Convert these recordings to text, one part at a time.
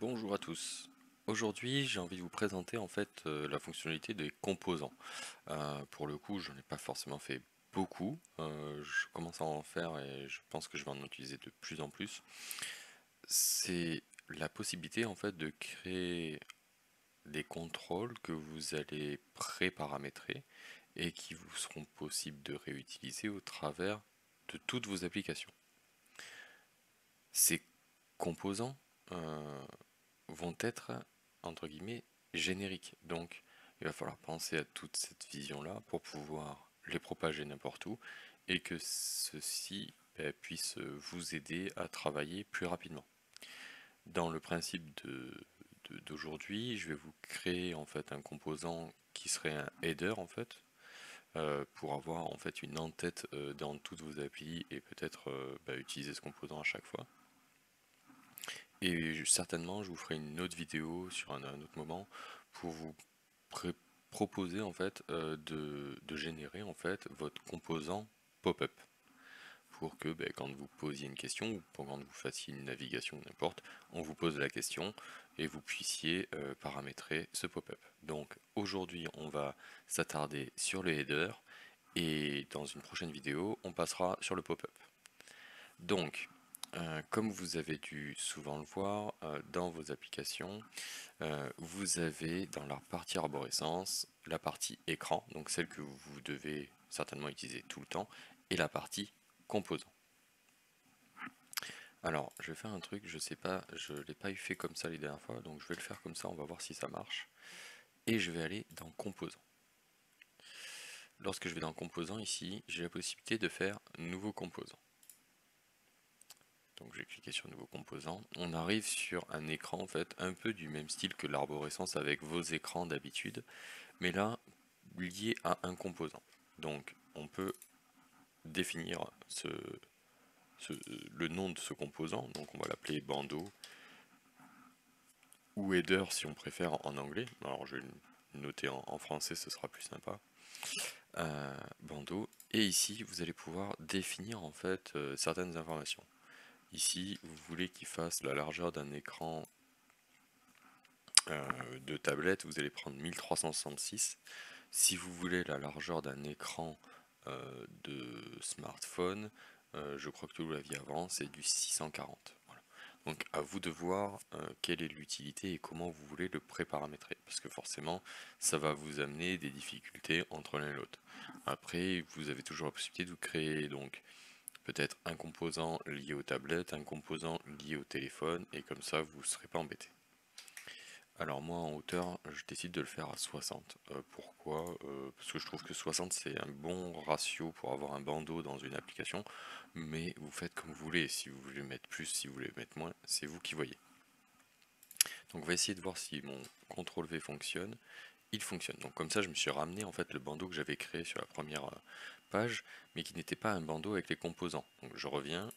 Bonjour à tous. Aujourd'hui, j'ai envie de vous présenter en fait la fonctionnalité des composants. Pour le coup, je n'en ai pas forcément fait beaucoup. Je commence à en faire et je pense que je vais en utiliser de plus en plus. C'est la possibilité en fait de créer des contrôles que vous allez pré-paramétrer et qui vous seront possibles de réutiliser au travers de toutes vos applications. Ces composants vont être, entre guillemets, génériques. Donc, il va falloir penser à toute cette vision-là pour pouvoir les propager n'importe où et que ceci puisse vous aider à travailler plus rapidement. Dans le principe d'aujourd'hui, je vais vous créer en fait un composant qui serait un header en fait, pour avoir en fait une en-tête dans toutes vos applis et peut-être utiliser ce composant à chaque fois. Et certainement, je vous ferai une autre vidéo sur un autre moment pour vous proposer en fait de générer en fait votre composant pop-up pour que quand vous posiez une question ou quand vous fassiez une navigation n'importe, on vous pose la question et vous puissiez paramétrer ce pop-up. Donc aujourd'hui, on va s'attarder sur le header et dans une prochaine vidéo, on passera sur le pop-up. Donc, comme vous avez dû souvent le voir dans vos applications, vous avez dans la partie arborescence la partie écran, donc celle que vous devez certainement utiliser tout le temps, et la partie composant. Alors, je vais faire un truc, je sais pas, je ne l'ai pas eu fait comme ça les dernières fois, donc je vais le faire comme ça, on va voir si ça marche. Et je vais aller dans composant. Lorsque je vais dans composant ici, j'ai la possibilité de faire nouveau composant. Donc je vais cliquer sur nouveau composant. On arrive sur un écran en fait un peu du même style que l'arborescence avec vos écrans d'habitude, mais là lié à un composant. Donc on peut définir le nom de ce composant, donc on va l'appeler bandeau ou header si on préfère en anglais. Alors je vais le noter en français, ce sera plus sympa. Bandeau. Et ici vous allez pouvoir définir en fait certaines informations. Ici, vous voulez qu'il fasse la largeur d'un écran de tablette, vous allez prendre 1366. Si vous voulez la largeur d'un écran de smartphone, je crois que vous l'aviez avant, c'est du 640. Voilà. Donc à vous de voir quelle est l'utilité et comment vous voulez le préparamétrer, parce que forcément, ça va vous amener des difficultés entre l'un et l'autre. Après, vous avez toujours la possibilité de créer donc peut-être un composant lié aux tablettes, un composant lié au téléphone, et comme ça, vous ne serez pas embêté. Alors moi en hauteur, je décide de le faire à 60. Pourquoi? Parce que je trouve que 60 c'est un bon ratio pour avoir un bandeau dans une application, mais vous faites comme vous voulez. Si vous voulez mettre plus, si vous voulez mettre moins, c'est vous qui voyez. Donc on va essayer de voir si mon CTRL V fonctionne. Il fonctionne. Donc comme ça je me suis ramené en fait le bandeau que j'avais créé sur la première page, mais qui n'était pas un bandeau avec les composants. Donc je reviens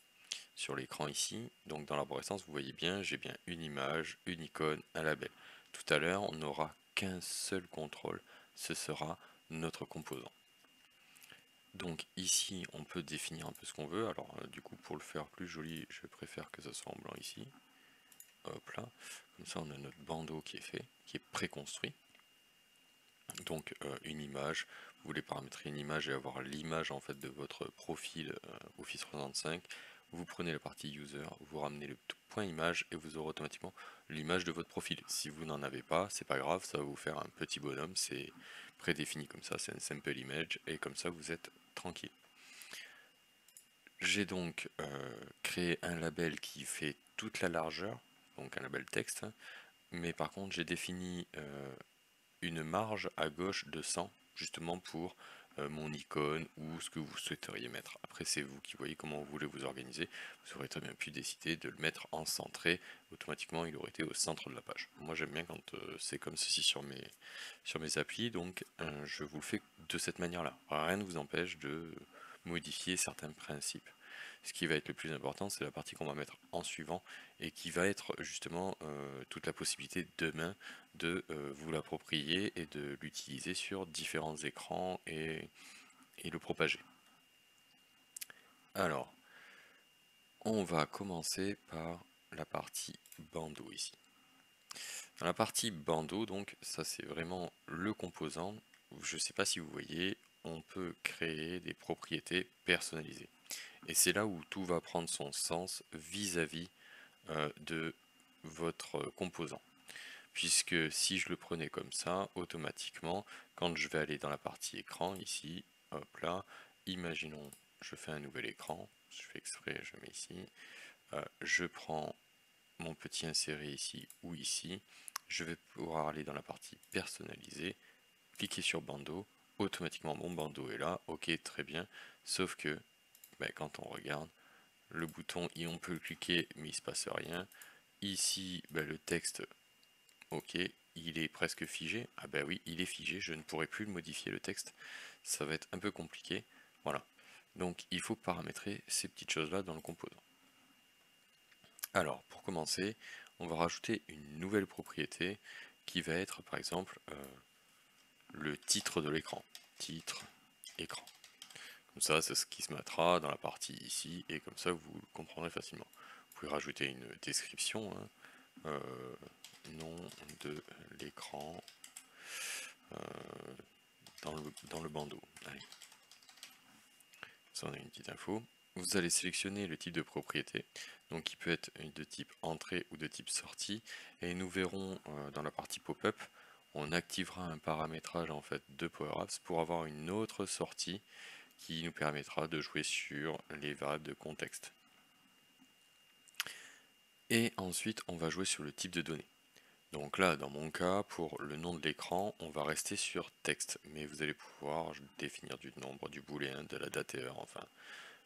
sur l'écran ici, donc dans l'arborescence vous voyez bien, j'ai bien une image, une icône, un label. Tout à l'heure on n'aura qu'un seul contrôle, ce sera notre composant. Donc ici on peut définir un peu ce qu'on veut, alors du coup pour le faire plus joli je préfère que ça soit en blanc ici. Hop là, comme ça on a notre bandeau qui est fait, qui est préconstruit. Donc une image, vous voulez paramétrer une image et avoir l'image en fait de votre profil Office 365, vous prenez la partie user, vous ramenez le point image et vous aurez automatiquement l'image de votre profil. Si vous n'en avez pas, c'est pas grave, ça va vous faire un petit bonhomme, c'est prédéfini comme ça, c'est un simple image et comme ça vous êtes tranquille. J'ai donc créé un label qui fait toute la largeur, donc un label texte, mais par contre j'ai défini une marge à gauche de 100 justement pour mon icône ou ce que vous souhaiteriez mettre. Après c'est vous qui voyez comment vous voulez vous organiser. Vous aurez très bien pu décider de le mettre en centré. Automatiquement il aurait été au centre de la page. Moi j'aime bien quand c'est comme ceci sur mes applis, donc je vous le fais de cette manière là. Rien ne vous empêche de modifier certains principes. Ce qui va être le plus important, c'est la partie qu'on va mettre en suivant et qui va être justement toute la possibilité demain de vous l'approprier et de l'utiliser sur différents écrans et le propager. Alors, on va commencer par la partie bandeau ici. Dans la partie bandeau, donc ça c'est vraiment le composant. Je ne sais pas si vous voyez, on peut créer des propriétés personnalisées. Et c'est là où tout va prendre son sens vis-à-vis de votre composant. Puisque si je le prenais comme ça, automatiquement, quand je vais aller dans la partie écran, ici, hop là, imaginons, je fais un nouvel écran, je fais exprès, je mets ici, je prends mon petit inséré ici ou ici, je vais pouvoir aller dans la partie personnalisée, cliquer sur bandeau, automatiquement mon bandeau est là, ok très bien, sauf que quand on regarde, le bouton, on peut le cliquer mais il ne se passe rien, ici le texte, ok, il est presque figé, ah ben oui il est figé, je ne pourrai plus le modifier le texte, ça va être un peu compliqué, voilà, donc il faut paramétrer ces petites choses là dans le composant. Alors, pour commencer, on va rajouter une nouvelle propriété qui va être, par exemple, le titre de l'écran. Titre, écran. Comme ça, c'est ce qui se mettra dans la partie ici, et comme ça, vous le comprendrez facilement. Vous pouvez rajouter une description, hein, nom de l'écran dans le bandeau. Allez. Ça, on a une petite info. Vous allez sélectionner le type de propriété, donc qui peut être de type entrée ou de type sortie, et nous verrons dans la partie pop-up, on activera un paramétrage en fait de PowerApps pour avoir une autre sortie qui nous permettra de jouer sur les variables de contexte. Et ensuite, on va jouer sur le type de données. Donc là, dans mon cas, pour le nom de l'écran, on va rester sur texte, mais vous allez pouvoir définir du nombre, du booléen, de la date et heure, enfin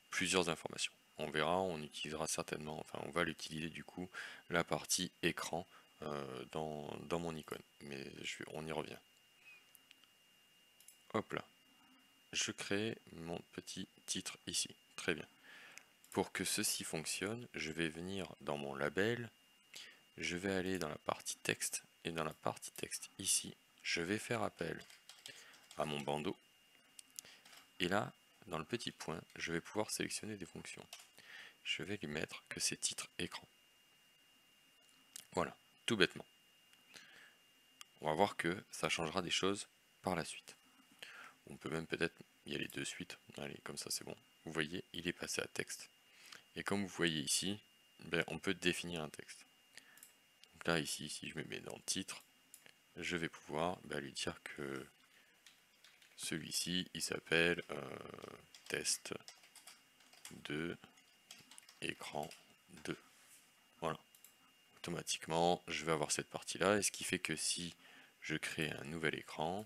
plusieurs informations. On verra, on utilisera certainement, enfin on va l'utiliser du coup, la partie écran dans mon icône, mais on y revient. Hop là, je crée mon petit titre ici, très bien. Pour que ceci fonctionne, je vais venir dans mon label, je vais aller dans la partie texte, et dans la partie texte ici, je vais faire appel à mon bandeau, et là, dans le petit point, je vais pouvoir sélectionner des fonctions. Je vais lui mettre que c'est titre écran. Voilà, tout bêtement. On va voir que ça changera des choses par la suite. On peut même peut-être y aller de suite. Allez, comme ça c'est bon. Vous voyez, il est passé à texte. Et comme vous voyez ici, on peut définir un texte. Donc là, ici, si je me mets dans le titre, je vais pouvoir lui dire que celui-ci, il s'appelle test 2 écran 2. Voilà. Automatiquement, je vais avoir cette partie-là, et ce qui fait que si je crée un nouvel écran,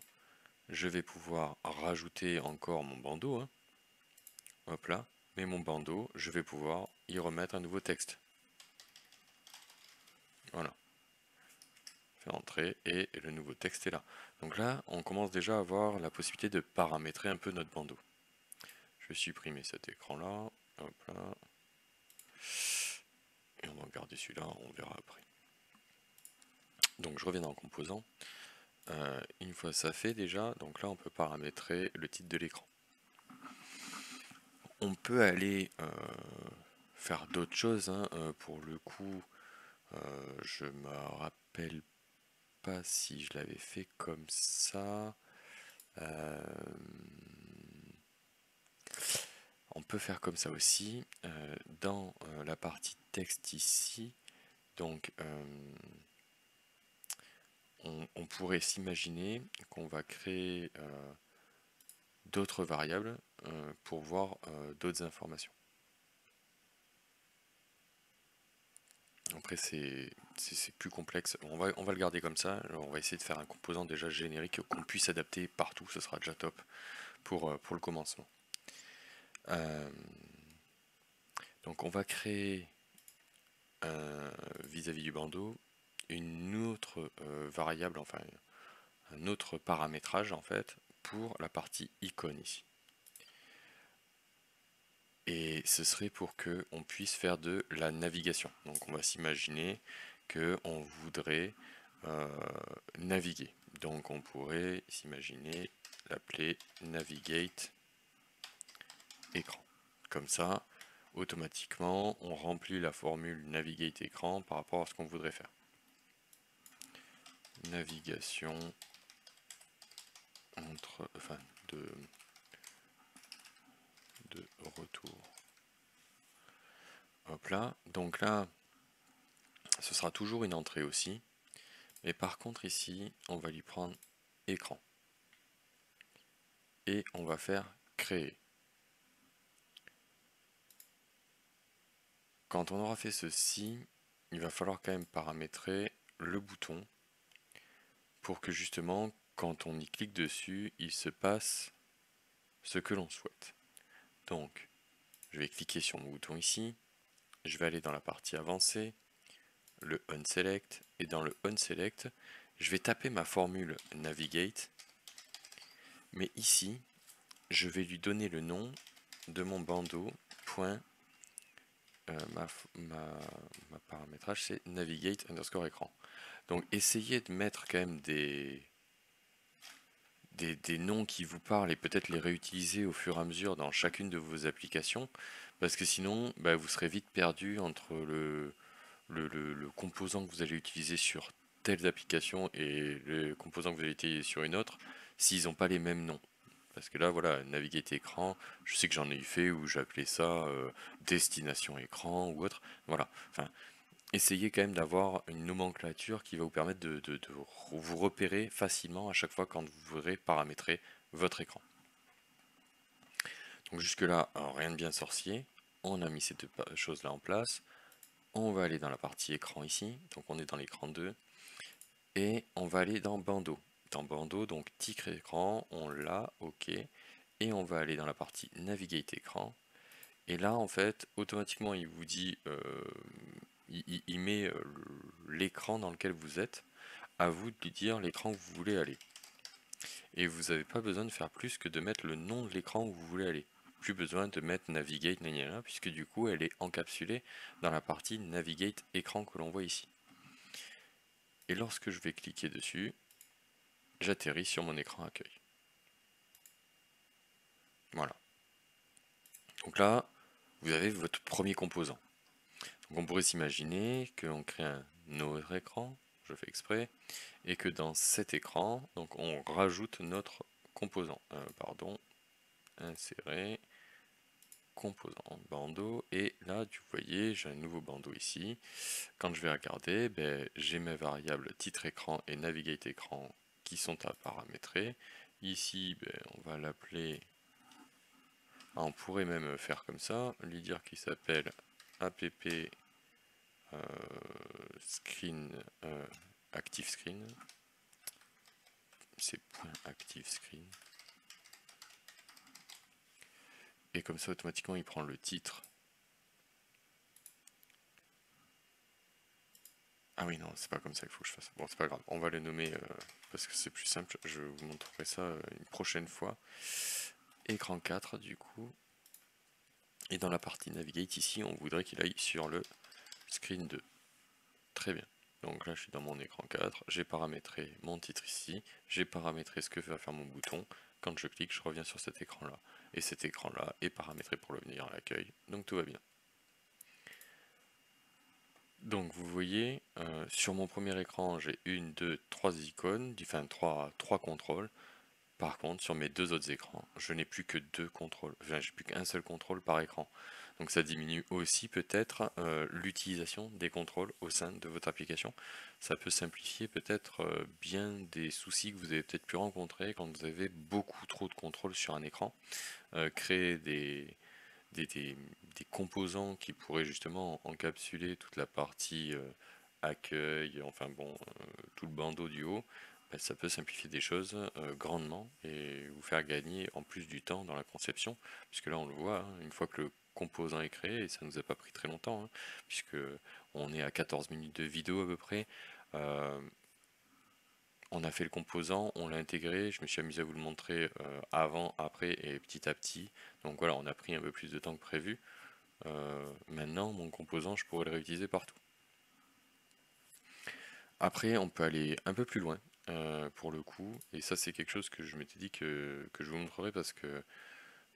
je vais pouvoir rajouter encore mon bandeau, hein. Hop là, mais mon bandeau, je vais pouvoir y remettre un nouveau texte. Voilà. Faire entrer et le nouveau texte est là. Donc là, on commence déjà à avoir la possibilité de paramétrer un peu notre bandeau. Je vais supprimer cet écran-là. Hop là. Et on va garder celui-là, on verra après. Donc je reviens dans le composant. Une fois ça fait déjà, donc là on peut paramétrer le titre de l'écran. On peut aller faire d'autres choses, hein. Pour le coup, je me rappelle pas si je l'avais fait comme ça. On peut faire comme ça aussi. Dans la partie texte ici, donc on pourrait s'imaginer qu'on va créer d'autres variables pour voir d'autres informations. Après c'est plus complexe, on va le garder comme ça. Alors, on va essayer de faire un composant déjà générique qu'on puisse adapter partout, ce sera déjà top pour le commencement. Donc on va créer vis-à-vis du bandeau une autre variable, enfin un autre paramétrage en fait pour la partie icône ici. Et ce serait pour que on puisse faire de la navigation. Donc on va s'imaginer que on voudrait naviguer. Donc on pourrait s'imaginer l'appeler navigate écran. Comme ça, automatiquement, on remplit la formule navigate écran par rapport à ce qu'on voudrait faire. navigation enfin de retour. Hop là, donc là, ce sera toujours une entrée aussi, mais par contre ici, on va lui prendre écran et on va faire créer. Quand on aura fait ceci, il va falloir quand même paramétrer le bouton pour que justement, quand on y clique dessus, il se passe ce que l'on souhaite. Donc, je vais cliquer sur mon bouton ici, je vais aller dans la partie avancée, le unselect, et dans le unselect, je vais taper ma formule navigate, mais ici, je vais lui donner le nom de mon bandeau. Ma paramétrage c'est navigate underscore écran. Donc essayez de mettre quand même des noms qui vous parlent et peut-être les réutiliser au fur et à mesure dans chacune de vos applications, parce que sinon bah, vous serez vite perdu entre le composant que vous allez utiliser sur telle application et le composant que vous allez utiliser sur une autre, s'ils n'ont pas les mêmes noms. Parce que là, voilà, naviguer écran, je sais que j'en ai eu fait où j'appelais ça destination écran ou autre. Voilà, enfin, essayez quand même d'avoir une nomenclature qui va vous permettre de vous repérer facilement à chaque fois quand vous voudrez paramétrer votre écran. Donc jusque-là, rien de bien sorcier. On a mis ces deux choses-là en place. On va aller dans la partie écran ici. Donc on est dans l'écran 2. Et on va aller dans bandeau. Dans bandeau, donc titre écran, on l'a, ok. Et on va aller dans la partie navigate écran. Et là, en fait, automatiquement, il vous dit, il met l'écran dans lequel vous êtes. À vous de lui dire l'écran où vous voulez aller. Et vous n'avez pas besoin de faire plus que de mettre le nom de l'écran où vous voulez aller. Plus besoin de mettre navigate, puisque du coup, elle est encapsulée dans la partie navigate écran que l'on voit ici. Et lorsque je vais cliquer dessus, j'atterris sur mon écran accueil. Voilà. Donc là, vous avez votre premier composant. Donc on pourrait s'imaginer qu'on crée un autre écran, je fais exprès, et que dans cet écran, donc on rajoute notre composant. Insérer composant bandeau, et là, vous voyez, j'ai un nouveau bandeau ici. Quand je vais regarder, ben, j'ai mes variables titre écran et navigate écran qui sont à paramétrer. Ici, ben, on va l'appeler, on pourrait même faire comme ça, lui dire qu'il s'appelle app screen active screen, c'est .active screen, et comme ça automatiquement il prend le titre. Ah oui non, c'est pas comme ça qu'il faut que je fasse. Bon, c'est pas grave, on va le nommer parce que c'est plus simple, je vous montrerai ça une prochaine fois. Écran 4 du coup, et dans la partie navigate ici on voudrait qu'il aille sur le screen 2. Très bien. Donc là je suis dans mon écran 4, j'ai paramétré mon titre ici, j'ai paramétré ce que va faire mon bouton. Quand je clique, je reviens sur cet écran là, et cet écran là est paramétré pour venir à l'accueil, donc tout va bien. Donc vous voyez, sur mon premier écran j'ai 1, 2, 3 icônes, enfin 3 contrôles. Par contre, sur mes deux autres écrans, je n'ai plus que 2 contrôles, enfin j'ai plus qu'un seul contrôle par écran. Donc ça diminue aussi peut-être l'utilisation des contrôles au sein de votre application. Ça peut simplifier peut-être bien des soucis que vous avez peut-être pu rencontrer quand vous avez beaucoup trop de contrôles sur un écran. Créer des composants qui pourraient justement encapsuler toute la partie accueil, enfin bon, tout le bandeau du haut. Ben, ça peut simplifier des choses grandement et vous faire gagner en plus du temps dans la conception, puisque là on le voit, hein, une fois que le composant est créé, et ça nous a pas pris très longtemps, hein, puisque on est à 14 minutes de vidéo à peu près, on a fait le composant, on l'a intégré, je me suis amusé à vous le montrer avant, après et petit à petit, donc voilà, on a pris un peu plus de temps que prévu. Maintenant mon composant je pourrais le réutiliser partout. Après, on peut aller un peu plus loin pour le coup, et ça c'est quelque chose que je m'étais dit que je vous montrerai parce que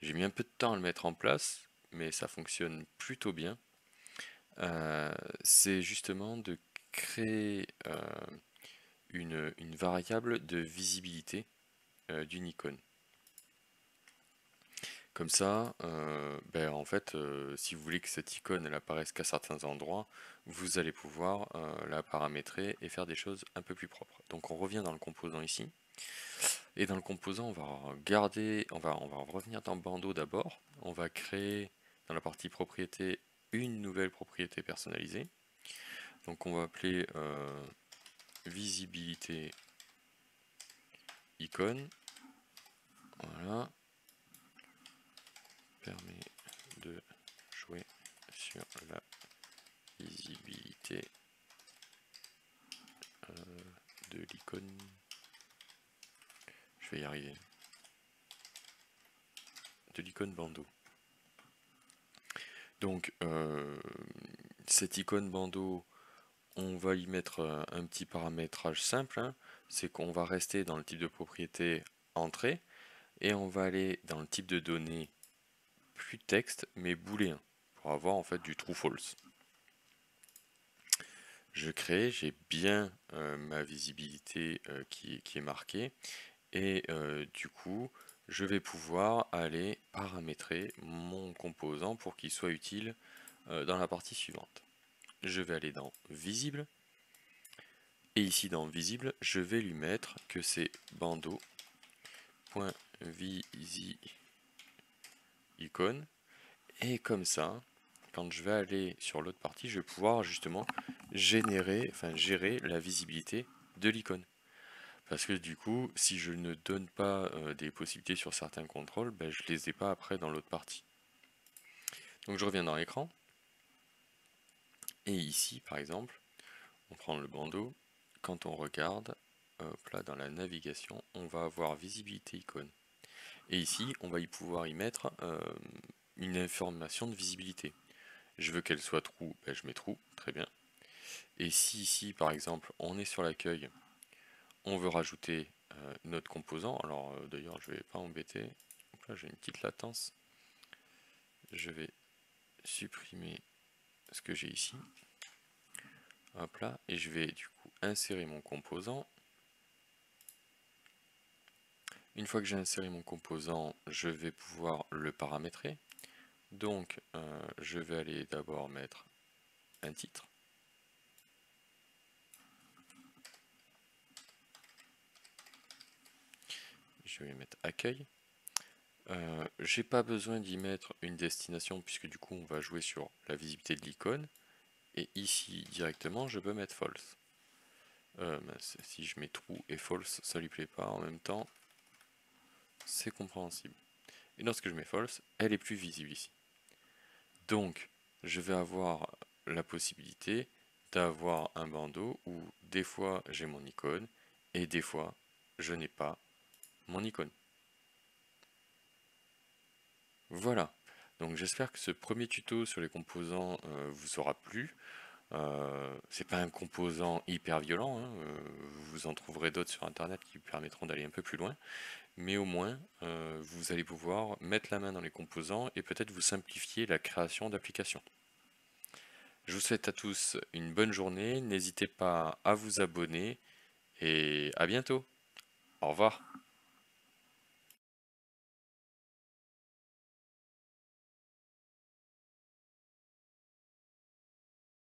j'ai mis un peu de temps à le mettre en place, mais ça fonctionne plutôt bien. C'est justement de créer une variable de visibilité d'une icône. Comme ça, en fait, si vous voulez que cette icône elle apparaisse qu'à certains endroits, vous allez pouvoir la paramétrer et faire des choses un peu plus propres. Donc on revient dans le composant ici. Et dans le composant, on va garder, on va revenir dans Bandeau d'abord. On va créer dans la partie propriété une nouvelle propriété personnalisée. Donc on va appeler visibilité icône. Voilà. Permet de jouer sur la visibilité de l'icône. Je vais y arriver. De l'icône bandeau. Donc cette icône bandeau, on va y mettre un petit paramétrage simple, hein. C'est qu'on va rester dans le type de propriété entrée et on va aller dans le type de données plus texte mais booléen pour avoir en fait du true false. Je crée, j'ai bien ma visibilité qui est marquée et du coup je vais pouvoir aller paramétrer mon composant pour qu'il soit utile dans la partie suivante. Je vais aller dans visible et ici dans visible je vais lui mettre que c'est bandeau.visiicône et comme ça quand je vais aller sur l'autre partie je vais pouvoir justement gérer la visibilité de l'icône. Parce que du coup, si je ne donne pas des possibilités sur certains contrôles, je les ai pas après dans l'autre partie. Donc je reviens dans l'écran. Et ici, par exemple, on prend le bandeau. Quand on regarde, hop là, dans la navigation, on va avoir visibilité icône. Et ici, on va y pouvoir y mettre une information de visibilité. Je veux qu'elle soit true, je mets true, très bien. Et si ici, par exemple, on est sur l'accueil, on veut rajouter notre composant. Alors d'ailleurs, je vais pas embêter. Donc là, j'ai une petite latence. Je vais supprimer ce que j'ai ici. Hop là, et je vais du coup insérer mon composant. Une fois que j'ai inséré mon composant, je vais pouvoir le paramétrer. Donc, je vais aller d'abord mettre un titre. Je vais mettre accueil. J'ai pas besoin d'y mettre une destination puisque du coup on va jouer sur la visibilité de l'icône. Et ici directement je peux mettre false. Si je mets true et false, ça lui plaît pas en même temps. C'est compréhensible. Et lorsque je mets false, elle est plus visible ici. Donc, je vais avoir la possibilité d'avoir un bandeau où des fois j'ai mon icône et des fois je n'ai pas mon icône. Voilà. Donc j'espère que ce premier tuto sur les composants vous aura plu. C'est pas un composant hyper violent, hein, vous en trouverez d'autres sur internet qui permettront d'aller un peu plus loin, mais au moins vous allez pouvoir mettre la main dans les composants et peut-être vous simplifier la création d'applications. Je vous souhaite à tous une bonne journée, n'hésitez pas à vous abonner et à bientôt. Au revoir.